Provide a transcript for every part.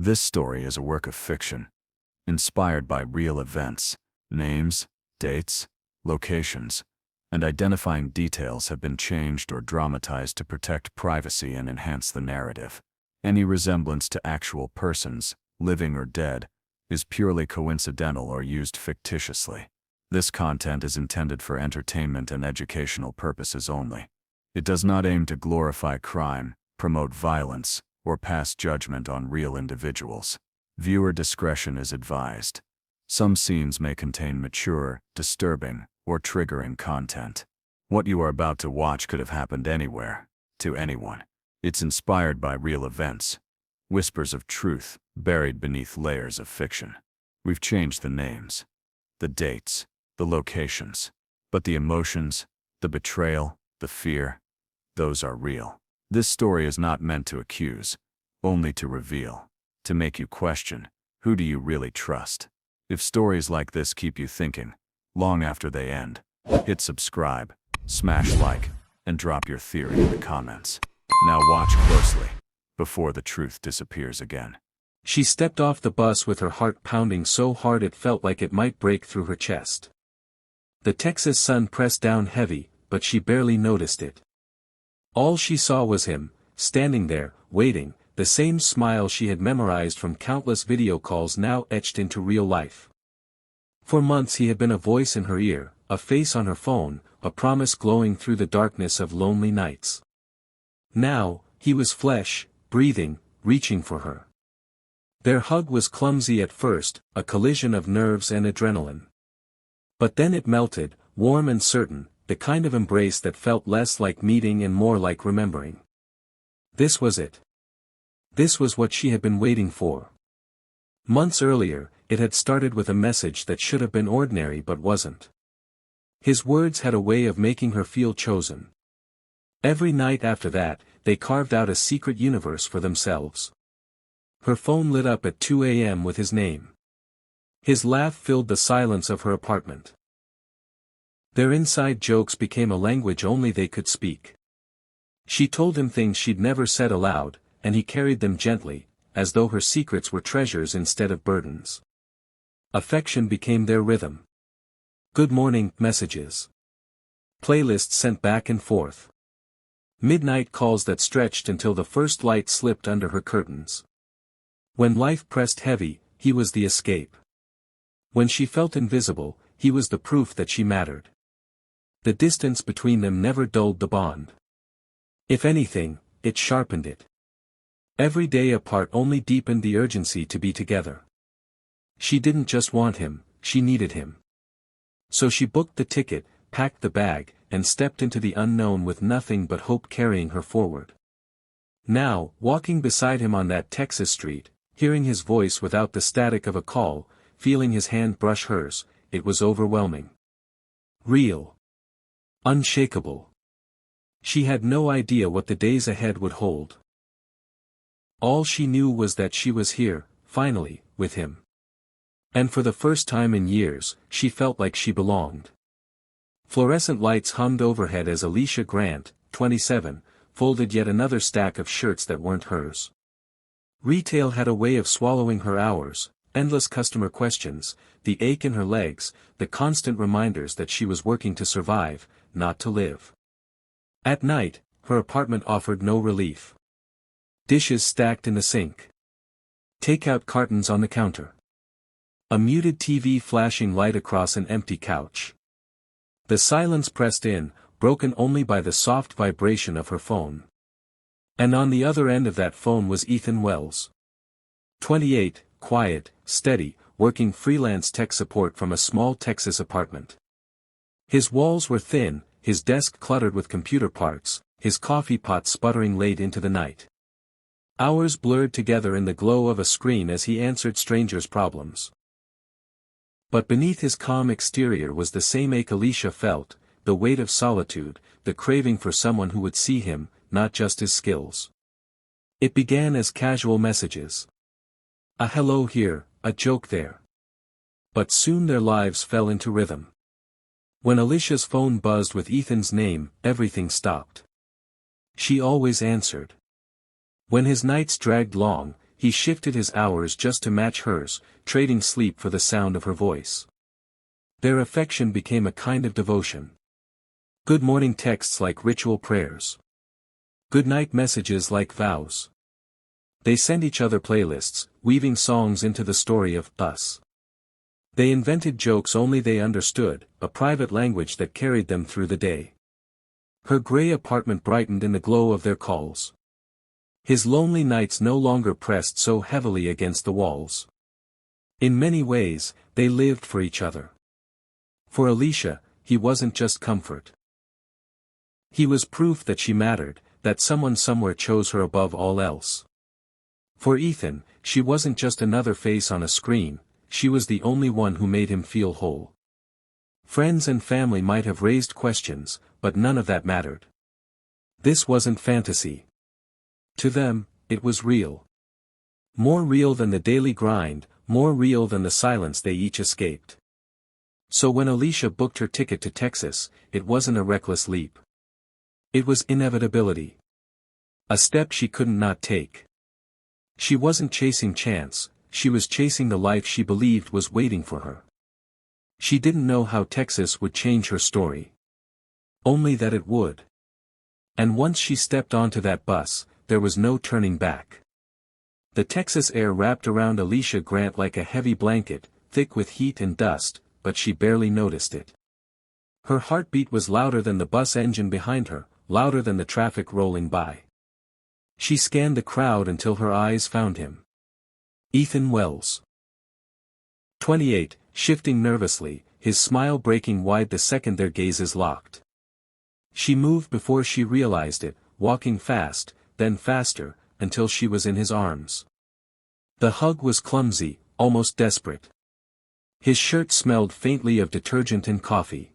This story is a work of fiction, inspired by real events. Names, dates, locations, and identifying details have been changed or dramatized to protect privacy and enhance the narrative. Any resemblance to actual persons, living or dead, is purely coincidental or used fictitiously. This content is intended for entertainment and educational purposes only. It does not aim to glorify crime, promote violence, or pass judgment on real individuals. Viewer discretion is advised. Some scenes may contain mature, disturbing, or triggering content. What you are about to watch could have happened anywhere, to anyone. It's inspired by real events. Whispers of truth, buried beneath layers of fiction. We've changed the names, the dates, the locations, but the emotions, the betrayal, the fear, those are real. This story is not meant to accuse, only to reveal, to make you question, who do you really trust? If stories like this keep you thinking, long after they end, hit subscribe, smash like, and drop your theory in the comments. Now watch closely, before the truth disappears again. She stepped off the bus with her heart pounding so hard it felt like it might break through her chest. The Texas sun pressed down heavy, but she barely noticed it. All she saw was him, standing there, waiting, the same smile she had memorized from countless video calls now etched into real life. For months he had been a voice in her ear, a face on her phone, a promise glowing through the darkness of lonely nights. Now, he was flesh, breathing, reaching for her. Their hug was clumsy at first, a collision of nerves and adrenaline. But then it melted, warm and certain, the kind of embrace that felt less like meeting and more like remembering. This was it. This was what she had been waiting for. Months earlier, it had started with a message that should have been ordinary but wasn't. His words had a way of making her feel chosen. Every night after that, they carved out a secret universe for themselves. Her phone lit up at 2 a.m. with his name. His laugh filled the silence of her apartment. Their inside jokes became a language only they could speak. She told him things she'd never said aloud, and he carried them gently, as though her secrets were treasures instead of burdens. Affection became their rhythm. Good morning messages. Playlists sent back and forth. Midnight calls that stretched until the first light slipped under her curtains. When life pressed heavy, he was the escape. When she felt invisible, he was the proof that she mattered. The distance between them never dulled the bond. If anything, it sharpened it. Every day apart only deepened the urgency to be together. She didn't just want him, she needed him. So she booked the ticket, packed the bag, and stepped into the unknown with nothing but hope carrying her forward. Now, walking beside him on that Texas street, hearing his voice without the static of a call, feeling his hand brush hers, it was overwhelming. Real. Unshakable. She had no idea what the days ahead would hold. All she knew was that she was here, finally, with him. And for the first time in years, she felt like she belonged. Fluorescent lights hummed overhead as Alicia Grant, 27, folded yet another stack of shirts that weren't hers. Retail had a way of swallowing her hours, endless customer questions, the ache in her legs, the constant reminders that she was working to survive, not to live. At night, her apartment offered no relief. Dishes stacked in the sink. Takeout cartons on the counter. A muted TV flashing light across an empty couch. The silence pressed in, broken only by the soft vibration of her phone. And on the other end of that phone was Ethan Wells. 28, quiet, steady, working freelance tech support from a small Texas apartment. His walls were thin, his desk cluttered with computer parts, his coffee pot sputtering late into the night. Hours blurred together in the glow of a screen as he answered strangers' problems. But beneath his calm exterior was the same ache Alicia felt, the weight of solitude, the craving for someone who would see him, not just his skills. It began as casual messages. A hello here, a joke there. But soon their lives fell into rhythm. When Alicia's phone buzzed with Ethan's name, everything stopped. She always answered. When his nights dragged long, he shifted his hours just to match hers, trading sleep for the sound of her voice. Their affection became a kind of devotion. Good morning texts like ritual prayers. Good night messages like vows. They sent each other playlists, weaving songs into the story of us. They invented jokes only they understood, a private language that carried them through the day. Her gray apartment brightened in the glow of their calls. His lonely nights no longer pressed so heavily against the walls. In many ways, they lived for each other. For Alicia, he wasn't just comfort. He was proof that she mattered, that someone somewhere chose her above all else. For Ethan, she wasn't just another face on a screen, she was the only one who made him feel whole. Friends and family might have raised questions, but none of that mattered. This wasn't fantasy. To them, it was real. More real than the daily grind, more real than the silence they each escaped. So when Alicia booked her ticket to Texas, it wasn't a reckless leap. It was inevitability. A step she couldn't not take. She wasn't chasing chance, she was chasing the life she believed was waiting for her. She didn't know how Texas would change her story. Only that it would. And once she stepped onto that bus, there was no turning back. The Texas air wrapped around Alicia Grant like a heavy blanket, thick with heat and dust, but she barely noticed it. Her heartbeat was louder than the bus engine behind her, louder than the traffic rolling by. She scanned the crowd until her eyes found him. Ethan Wells. 28, shifting nervously, his smile breaking wide the second their gazes locked. She moved before she realized it, walking fast, then faster, until she was in his arms. The hug was clumsy, almost desperate. His shirt smelled faintly of detergent and coffee.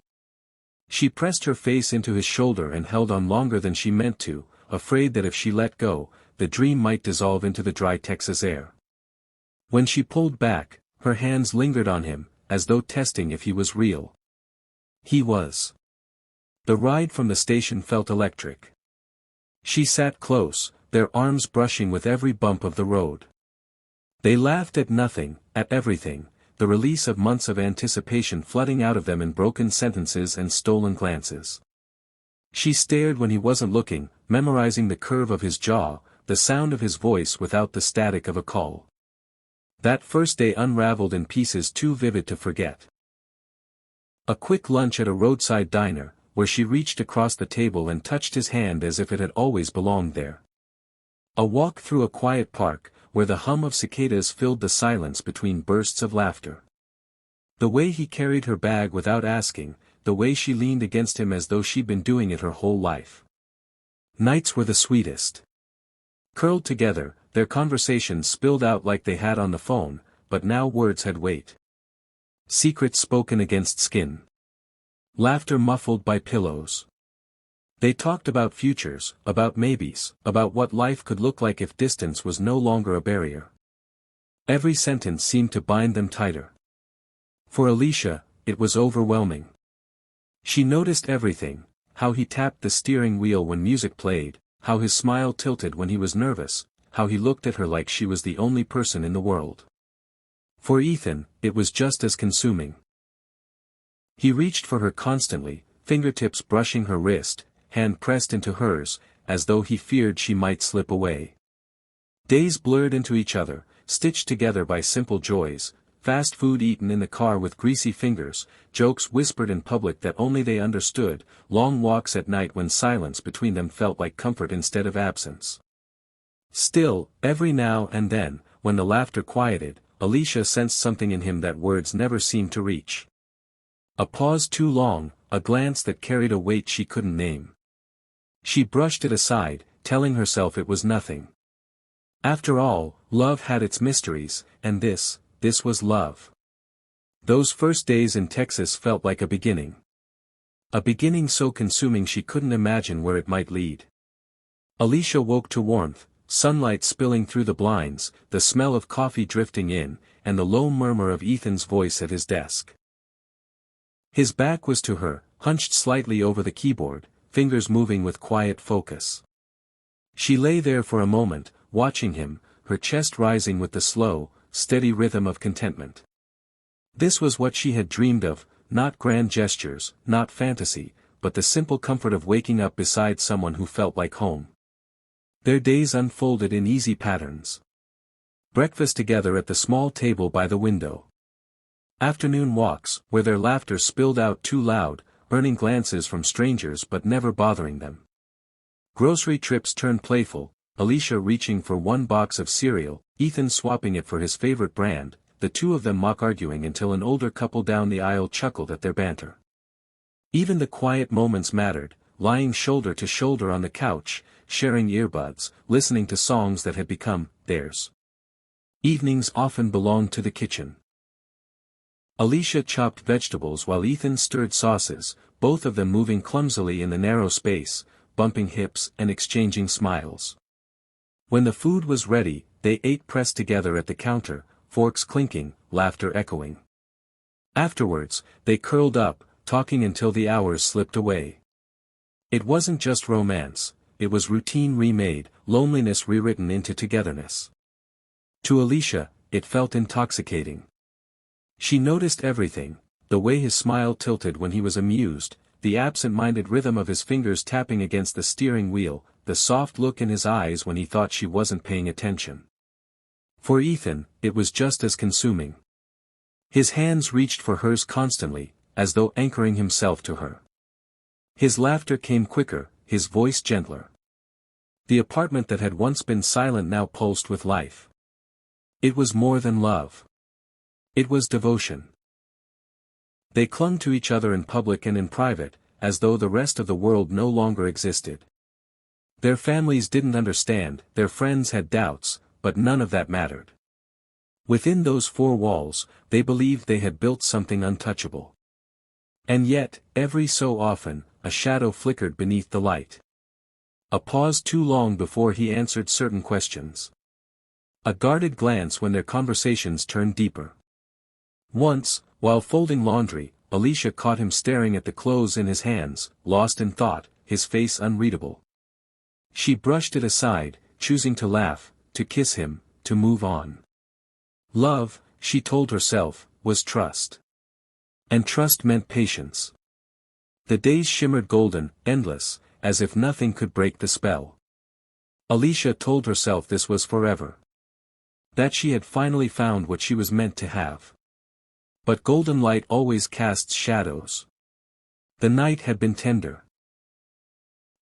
She pressed her face into his shoulder and held on longer than she meant to, afraid that if she let go, the dream might dissolve into the dry Texas air. When she pulled back, her hands lingered on him, as though testing if he was real. He was. The ride from the station felt electric. She sat close, their arms brushing with every bump of the road. They laughed at nothing, at everything, the release of months of anticipation flooding out of them in broken sentences and stolen glances. She stared when he wasn't looking, memorizing the curve of his jaw, the sound of his voice without the static of a call. That first day unraveled in pieces too vivid to forget. A quick lunch at a roadside diner, where she reached across the table and touched his hand as if it had always belonged there. A walk through a quiet park, where the hum of cicadas filled the silence between bursts of laughter. The way he carried her bag without asking, the way she leaned against him as though she'd been doing it her whole life. Nights were the sweetest. Curled together, their conversations spilled out like they had on the phone, but now words had weight. Secrets spoken against skin. Laughter muffled by pillows. They talked about futures, about maybes, about what life could look like if distance was no longer a barrier. Every sentence seemed to bind them tighter. For Alicia, it was overwhelming. She noticed everything, how he tapped the steering wheel when music played, how his smile tilted when he was nervous, how he looked at her like she was the only person in the world. For Ethan, it was just as consuming. He reached for her constantly, fingertips brushing her wrist, hand pressed into hers, as though he feared she might slip away. Days blurred into each other, stitched together by simple joys, fast food eaten in the car with greasy fingers, jokes whispered in public that only they understood, long walks at night when silence between them felt like comfort instead of absence. Still, every now and then, when the laughter quieted, Alicia sensed something in him that words never seemed to reach. A pause too long, a glance that carried a weight she couldn't name. She brushed it aside, telling herself it was nothing. After all, love had its mysteries, and this was love. Those first days in Texas felt like a beginning. A beginning so consuming she couldn't imagine where it might lead. Alicia woke to warmth, sunlight spilling through the blinds, the smell of coffee drifting in, and the low murmur of Ethan's voice at his desk. His back was to her, hunched slightly over the keyboard, fingers moving with quiet focus. She lay there for a moment, watching him, her chest rising with the slow, steady rhythm of contentment. This was what she had dreamed of, not grand gestures, not fantasy, but the simple comfort of waking up beside someone who felt like home. Their days unfolded in easy patterns. Breakfast together at the small table by the window. Afternoon walks, where their laughter spilled out too loud, earning glances from strangers but never bothering them. Grocery trips turned playful, Alicia reaching for one box of cereal, Ethan swapping it for his favorite brand, the two of them mock arguing until an older couple down the aisle chuckled at their banter. Even the quiet moments mattered, lying shoulder to shoulder on the couch, sharing earbuds, listening to songs that had become theirs. Evenings often belonged to the kitchen. Alicia chopped vegetables while Ethan stirred sauces, both of them moving clumsily in the narrow space, bumping hips and exchanging smiles. When the food was ready, they ate pressed together at the counter, forks clinking, laughter echoing. Afterwards, they curled up, talking until the hours slipped away. It wasn't just romance, it was routine remade, loneliness rewritten into togetherness. To Alicia, it felt intoxicating. She noticed everything, the way his smile tilted when he was amused, the absent-minded rhythm of his fingers tapping against the steering wheel, the soft look in his eyes when he thought she wasn't paying attention. For Ethan, it was just as consuming. His hands reached for hers constantly, as though anchoring himself to her. His laughter came quicker, his voice gentler. The apartment that had once been silent now pulsed with life. It was more than love. It was devotion. They clung to each other in public and in private, as though the rest of the world no longer existed. Their families didn't understand, their friends had doubts, but none of that mattered. Within those four walls, they believed they had built something untouchable. And yet, every so often, a shadow flickered beneath the light. A pause too long before he answered certain questions. A guarded glance when their conversations turned deeper. Once, while folding laundry, Alicia caught him staring at the clothes in his hands, lost in thought, his face unreadable. She brushed it aside, choosing to laugh, to kiss him, to move on. Love, she told herself, was trust. And trust meant patience. The days shimmered golden, endless, as if nothing could break the spell. Alicia told herself this was forever. That she had finally found what she was meant to have. But golden light always casts shadows. The night had been tender.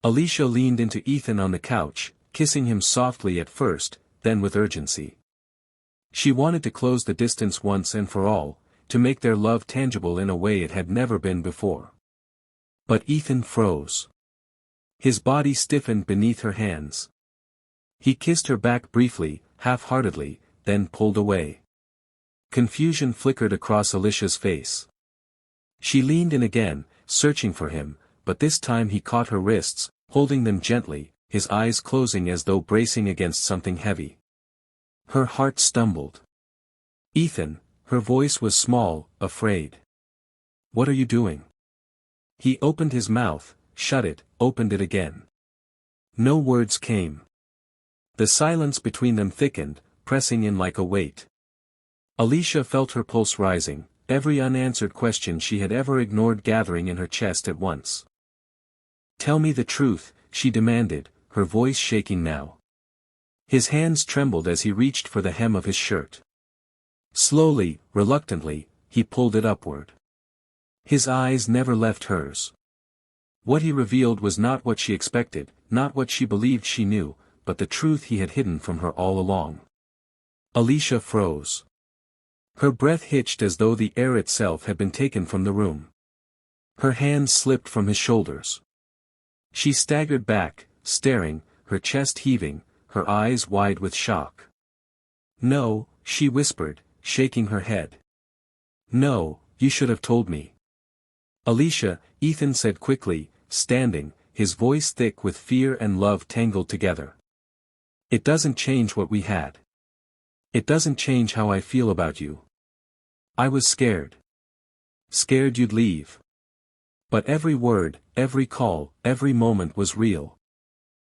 Alicia leaned into Ethan on the couch, kissing him softly at first, then with urgency. She wanted to close the distance once and for all, to make their love tangible in a way it had never been before. But Ethan froze. His body stiffened beneath her hands. He kissed her back briefly, half-heartedly, then pulled away. Confusion flickered across Alicia's face. She leaned in again, searching for him, but this time he caught her wrists, holding them gently, his eyes closing as though bracing against something heavy. Her heart stumbled. Ethan, her voice was small, afraid. What are you doing? He opened his mouth, shut it, opened it again. No words came. The silence between them thickened, pressing in like a weight. Alicia felt her pulse rising, every unanswered question she had ever ignored gathering in her chest at once. Tell me the truth, she demanded, her voice shaking now. His hands trembled as he reached for the hem of his shirt. Slowly, reluctantly, he pulled it upward. His eyes never left hers. What he revealed was not what she expected, not what she believed she knew, but the truth he had hidden from her all along. Alicia froze. Her breath hitched as though the air itself had been taken from the room. Her hands slipped from his shoulders. She staggered back, staring, her chest heaving, her eyes wide with shock. No, she whispered, shaking her head. No, you should have told me. Alicia, Ethan said quickly, standing, his voice thick with fear and love tangled together. It doesn't change what we had. It doesn't change how I feel about you. I was scared. Scared you'd leave. But every word, every call, every moment was real.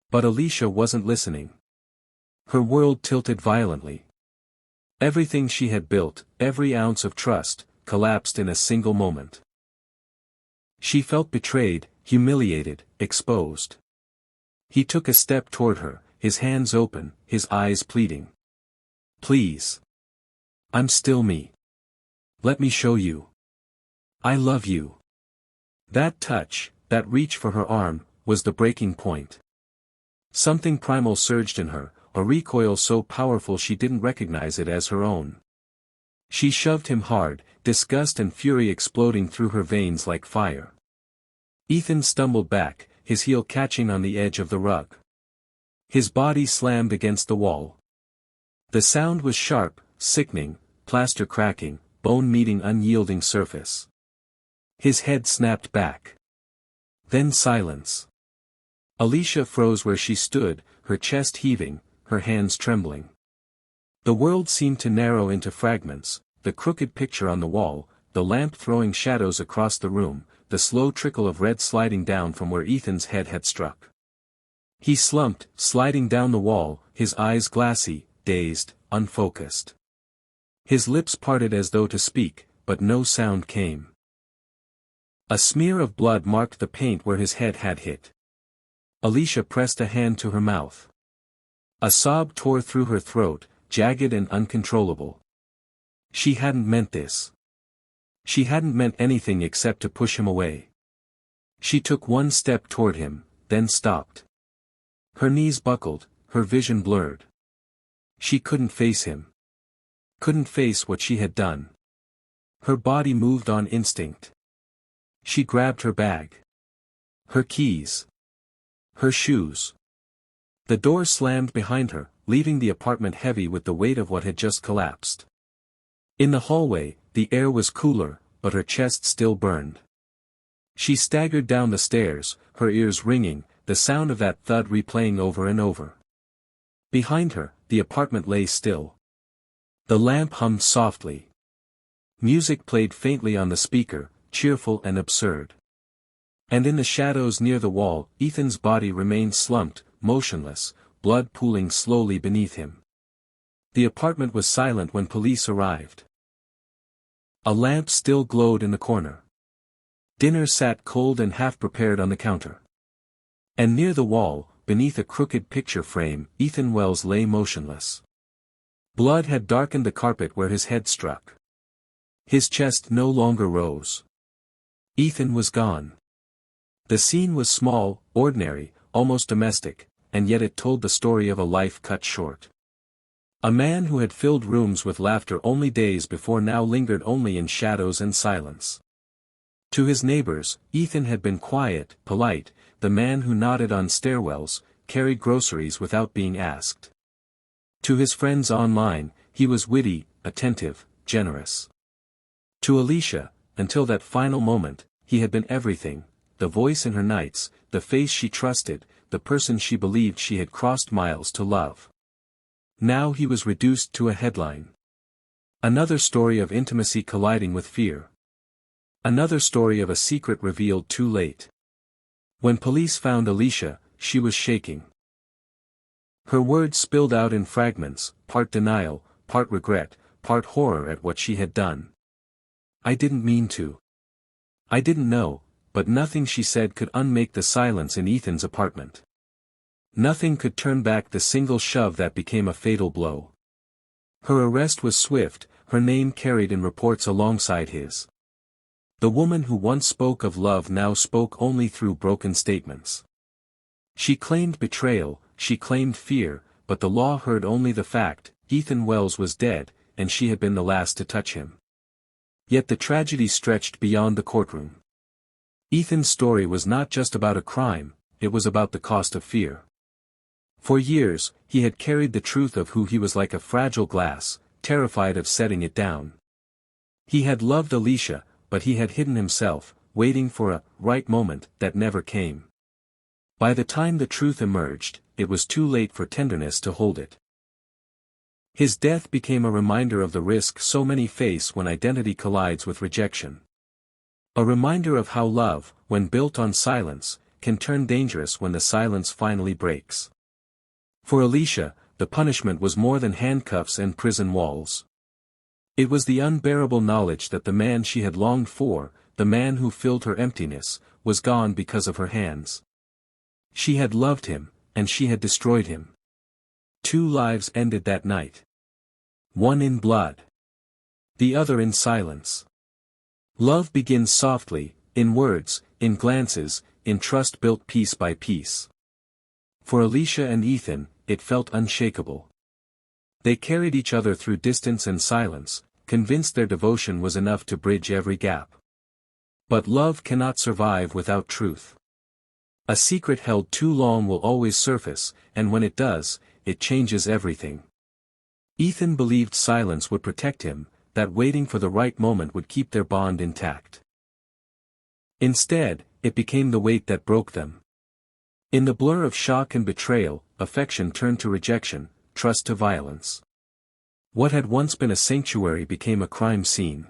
But Alicia wasn't listening. Her world tilted violently. Everything she had built, every ounce of trust, collapsed in a single moment. She felt betrayed, humiliated, exposed. He took a step toward her, his hands open, his eyes pleading. "Please. I'm still me. Let me show you. I love you." That touch, that reach for her arm, was the breaking point. Something primal surged in her, a recoil so powerful she didn't recognize it as her own. She shoved him hard, disgust and fury exploding through her veins like fire. Ethan stumbled back, his heel catching on the edge of the rug. His body slammed against the wall. The sound was sharp, sickening, plaster cracking, bone meeting unyielding surface. His head snapped back. Then silence. Alicia froze where she stood, her chest heaving, her hands trembling. The world seemed to narrow into fragments, the crooked picture on the wall, the lamp throwing shadows across the room, the slow trickle of red sliding down from where Ethan's head had struck. He slumped, sliding down the wall, his eyes glassy, dazed, unfocused. His lips parted as though to speak, but no sound came. A smear of blood marked the paint where his head had hit. Alicia pressed a hand to her mouth. A sob tore through her throat, jagged and uncontrollable. She hadn't meant this. She hadn't meant anything except to push him away. She took one step toward him, then stopped. Her knees buckled, her vision blurred. She couldn't face him. Couldn't face what she had done. Her body moved on instinct. She grabbed her bag. Her keys. Her shoes. The door slammed behind her, leaving the apartment heavy with the weight of what had just collapsed. In the hallway, the air was cooler, but her chest still burned. She staggered down the stairs, her ears ringing, the sound of that thud replaying over and over. Behind her, the apartment lay still. The lamp hummed softly. Music played faintly on the speaker, cheerful and absurd. And in the shadows near the wall, Ethan's body remained slumped, motionless, blood pooling slowly beneath him. The apartment was silent when police arrived. A lamp still glowed in the corner. Dinner sat cold and half-prepared on the counter. And near the wall, beneath a crooked picture frame, Ethan Wells lay motionless. Blood had darkened the carpet where his head struck. His chest no longer rose. Ethan was gone. The scene was small, ordinary, almost domestic, and yet it told the story of a life cut short. A man who had filled rooms with laughter only days before now lingered only in shadows and silence. To his neighbors, Ethan had been quiet, polite, the man who nodded on stairwells, carried groceries without being asked. To his friends online, he was witty, attentive, generous. To Alicia, until that final moment, he had been everything, the voice in her nights, the face she trusted, the person she believed she had crossed miles to love. Now he was reduced to a headline. Another story of intimacy colliding with fear. Another story of a secret revealed too late. When police found Alicia, she was shaking. Her words spilled out in fragments, part denial, part regret, part horror at what she had done. "I didn't mean to. I didn't know," but nothing she said could unmake the silence in Ethan's apartment. Nothing could turn back the single shove that became a fatal blow. Her arrest was swift, her name carried in reports alongside his. The woman who once spoke of love now spoke only through broken statements. She claimed betrayal, she claimed fear, but the law heard only the fact: Ethan Wells was dead, and she had been the last to touch him. Yet the tragedy stretched beyond the courtroom. Ethan's story was not just about a crime, it was about the cost of fear. For years, he had carried the truth of who he was like a fragile glass, terrified of setting it down. He had loved Alicia, but he had hidden himself, waiting for a right moment that never came. By the time the truth emerged, it was too late for tenderness to hold it. His death became a reminder of the risk so many face when identity collides with rejection. A reminder of how love, when built on silence, can turn dangerous when the silence finally breaks. For Alicia, the punishment was more than handcuffs and prison walls. It was the unbearable knowledge that the man she had longed for, the man who filled her emptiness, was gone because of her hands. She had loved him, and she had destroyed him. 2 lives ended that night. One in blood. The other in silence. Love begins softly, in words, in glances, in trust built piece by piece. For Alicia and Ethan, it felt unshakable. They carried each other through distance and silence, convinced their devotion was enough to bridge every gap. But love cannot survive without truth. A secret held too long will always surface, and when it does, it changes everything. Ethan believed silence would protect him, that waiting for the right moment would keep their bond intact. Instead, it became the weight that broke them. In the blur of shock and betrayal, affection turned to rejection, trust to violence. What had once been a sanctuary became a crime scene.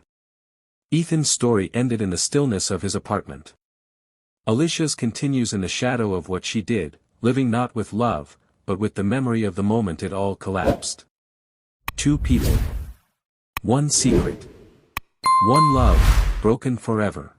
Ethan's story ended in the stillness of his apartment. Alicia's continues in the shadow of what she did, living not with love, but with the memory of the moment it all collapsed. 2 people. 1 secret. 1 love, broken forever.